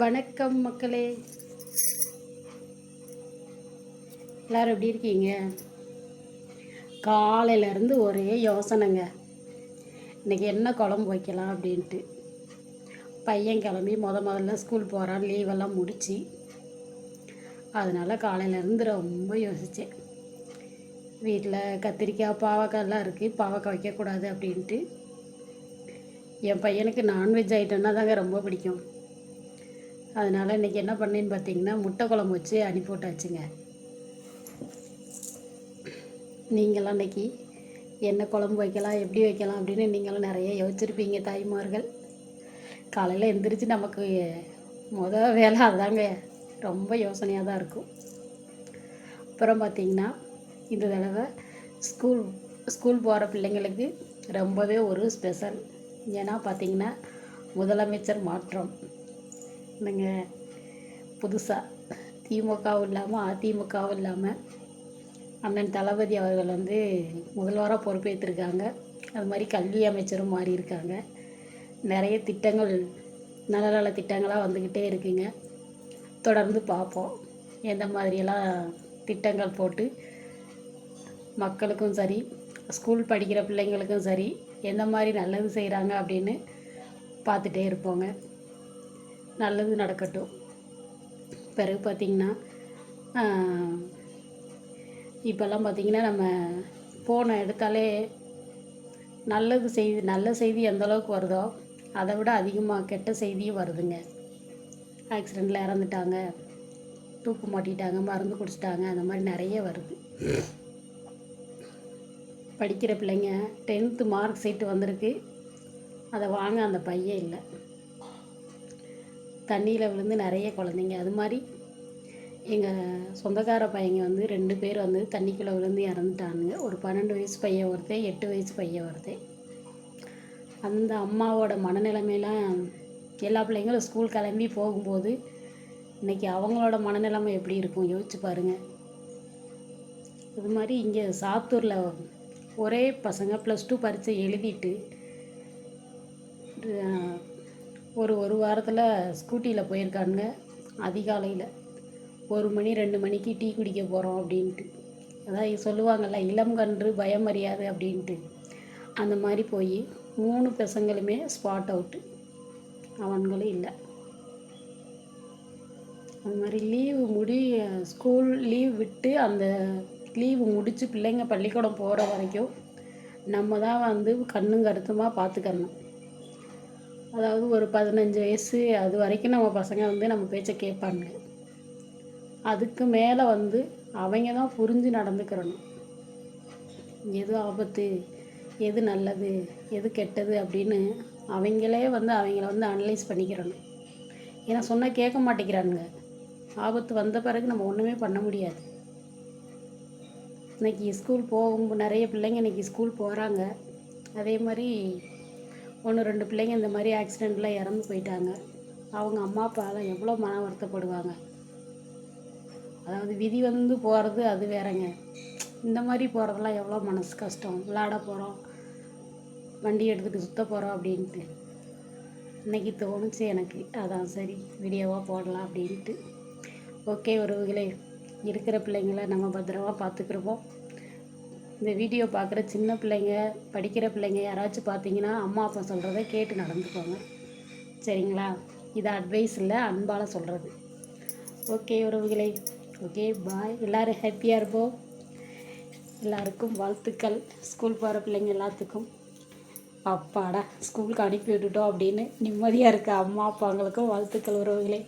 வணக்கம் மக்களே, எல்லோரும் எப்படி இருக்கீங்க? காலையிலேருந்து ஒரே யோசனைங்க. இன்றைக்கி என்ன குழம்பு வைக்கலாம் அப்படின்ட்டு. பையன் கிளம்பி முதல்ல ஸ்கூல் போகிறான், லீவெல்லாம் முடிச்சு. அதனால் காலையிலேருந்து ரொம்ப யோசித்தேன். வீட்டில் கத்திரிக்காய் பாவக்காய்லாம் இருக்குது, பாவக்காய் வைக்கக்கூடாது அப்படின்ட்டு. என் பையனுக்கு நான்வெஜ் ஐட்டம்னா தாங்க ரொம்ப பிடிக்கும். அதனால் இன்றைக்கி என்ன பண்ணேன்னு பார்த்தீங்கன்னா, முட்டை குழம்பு வச்சு அனுப்பி விட்டாச்சுங்க. நீங்களாம் இன்றைக்கி என்ன குழம்பு வைக்கலாம், எப்படி வைக்கலாம் அப்படின்னு நீங்களும் நிறைய யோசிச்சிருப்பீங்க தாய்மார்கள். காலையில் எழுந்திரிச்சு நமக்கு வேலை அதாங்க, ரொம்ப யோசனையாக தான் இருக்கும். அப்புறம் பார்த்திங்கன்னா, இந்த தடவை ஸ்கூல் போகிற பிள்ளைங்களுக்கு ரொம்பவே ஒரு ஸ்பெஷல். ஏன்னா பார்த்திங்கன்னா, முதலமைச்சர் மாற்றம் என்னங்க, புதுசாக திமுகவும் இல்லாமல் அதிமுகவும் இல்லாமல் அண்ணன் தளபதி அவர்கள் முதல்வராக பொறுப்பேற்றிருக்காங்க. அது மாதிரி கல்வி அமைச்சரும் மாறி இருக்காங்க. நிறைய திட்டங்கள், நல்ல நல்ல திட்டங்களாக வந்துக்கிட்டே இருக்குங்க. தொடர்ந்து பார்ப்போம் எந்த மாதிரியெல்லாம் திட்டங்கள் போட்டு மக்களுக்கும் சரி, ஸ்கூல் படிக்கிற பிள்ளைங்களுக்கும் சரி, எந்த மாதிரி நல்லது செய்கிறாங்க அப்படின்னு பார்த்துட்டே இருப்போங்க. நல்லது நடக்கட்டும். பிறகு பார்த்திங்கன்னா, இப்போல்லாம் பார்த்திங்கன்னா, நம்ம ஃபோனை எடுத்தாலே நல்ல செய்தி எந்தளவுக்கு வருதோ அதை விட அதிகமாக கெட்ட செய்தியும் வருதுங்க. ஆக்சிடெண்ட்டில் இறந்துட்டாங்க, தூக்கு மாட்டிட்டாங்க, மருந்து குடிச்சிட்டாங்க, அந்த மாதிரி நிறைய வருது. படிக்கிற பிள்ளைங்க 10th மார்க் ஷீட்டு வந்திருக்கு, அதை வாங்க அந்த பையன் இல்லை. தண்ணியில் விழுந்து நிறைய குழந்தைங்க, அது மாதிரி எங்கள் சொந்தக்கார பையங்க 2 பேர் தண்ணிக்குள்ளே விழுந்து இறந்துட்டானுங்க. ஒரு 12 வயசு பையன் ஒருத்தன், 8 வயசு பையன் ஒருத்தன். அந்த அம்மாவோட மனநிலைமையெல்லாம் எல்லா பிள்ளைங்களும் ஸ்கூல் கிளம்பி போகும்போது இன்றைக்கி அவங்களோட மனநிலைமை எப்படி இருக்கும் யோசிச்சு பாருங்கள். இது மாதிரி இங்கே சாத்தூரில் ஒரே பசங்க +2 பரீட்சை எழுதிட்டு ஒரு வாரத்தில் ஸ்கூட்டியில் போயிருக்கானுங்க. அதிகாலையில் 1 மணி 2 மணிக்கு டீ குடிக்க போகிறோம் அப்படின்ட்டு. அதான் சொல்லுவாங்கள்ல, இளம் கன்று பயம் அறியாது அப்படின்ட்டு. அந்த மாதிரி போய் 3 பசங்களுமே ஸ்பாட் அவுட்டு, அவன்களும் இல்லை. அது மாதிரி ஸ்கூல் லீவ் விட்டு அந்த லீவு முடித்து பிள்ளைங்க பள்ளிக்கூடம் போகிற வரைக்கும் நம்ம தான் கண்ணும் கருத்துமாக பார்த்துக்கணும். அதாவது ஒரு 15 வயசு அது வரைக்கும் நம்ம பசங்க நம்ம பேச்சை கேட்பாங்க. அதுக்கு மேலே அவங்க தான் புரிஞ்சு நடந்துக்கிறணும். எது ஆபத்து, எது நல்லது, எது கெட்டது அப்படின்னு அவங்களே அவங்கள அனலைஸ் பண்ணிக்கிறணும். ஏன்னா சொன்னால் கேட்க மாட்டேங்கிறானுங்க. ஆபத்து வந்த பிறகு நம்ம ஒன்றுமே பண்ண முடியாது. இன்றைக்கி நிறைய பிள்ளைங்க இன்றைக்கி ஸ்கூல் போகிறாங்க. அதே மாதிரி 1-2 பிள்ளைங்க இந்த மாதிரி ஆக்சிடெண்ட்டில் இறந்து போயிட்டாங்க. அவங்க அம்மா அப்பாலாம் எவ்வளோ மன வருத்தப்படுவாங்க. அதாவது விதி போகிறது அது வேறங்க. இந்த மாதிரி போகிறதெல்லாம் எவ்வளோ மனசு கஷ்டம். விளாட போகிறோம், வண்டி எடுத்துகிட்டு சுற்ற போகிறோம் அப்படின்ட்டு. இன்றைக்கி தோணுச்சு எனக்கு, அதான் சரி வீடியோவாக போடலாம் அப்படின்ட்டு. ஓகே உறவுகளே, இருக்கிற பிள்ளைங்கள நம்ம பத்திரமா பார்த்துக்குருவோம். இந்த வீடியோ பார்க்குற சின்ன பிள்ளைங்க, படிக்கிற பிள்ளைங்க யாராச்சும் பார்த்தீங்கன்னா அம்மா அப்பா சொல்கிறத கேட்டு நடந்துக்கோங்க, சரிங்களா? இது அட்வைஸ் இல்லை, அன்பால் சொல்கிறது. ஓகே உறவுகளே, ஓகே பாய். எல்லோரும் ஹாப்பியாக இருப்போம். எல்லாருக்கும் வாழ்த்துக்கள். ஸ்கூல் போகிற பிள்ளைங்க எல்லாத்துக்கும் அப்பாடா ஸ்கூலுக்கு அனுப்பி விட்டுட்டோம் அப்படின்னு நிம்மதியாக இருக்க அம்மா அப்பாங்களுக்கும் வாழ்த்துக்கள் உறவுகளே.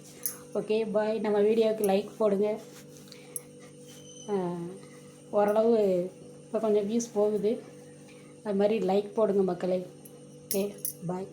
Okay bye. நம்ம வீடியோவுக்கு லைக் போடுங்க. ஓரளவு இப்போ கொஞ்சம் வியூஸ் போகுது, அது மாதிரி லைக் போடுங்க மக்களே. Okay bye.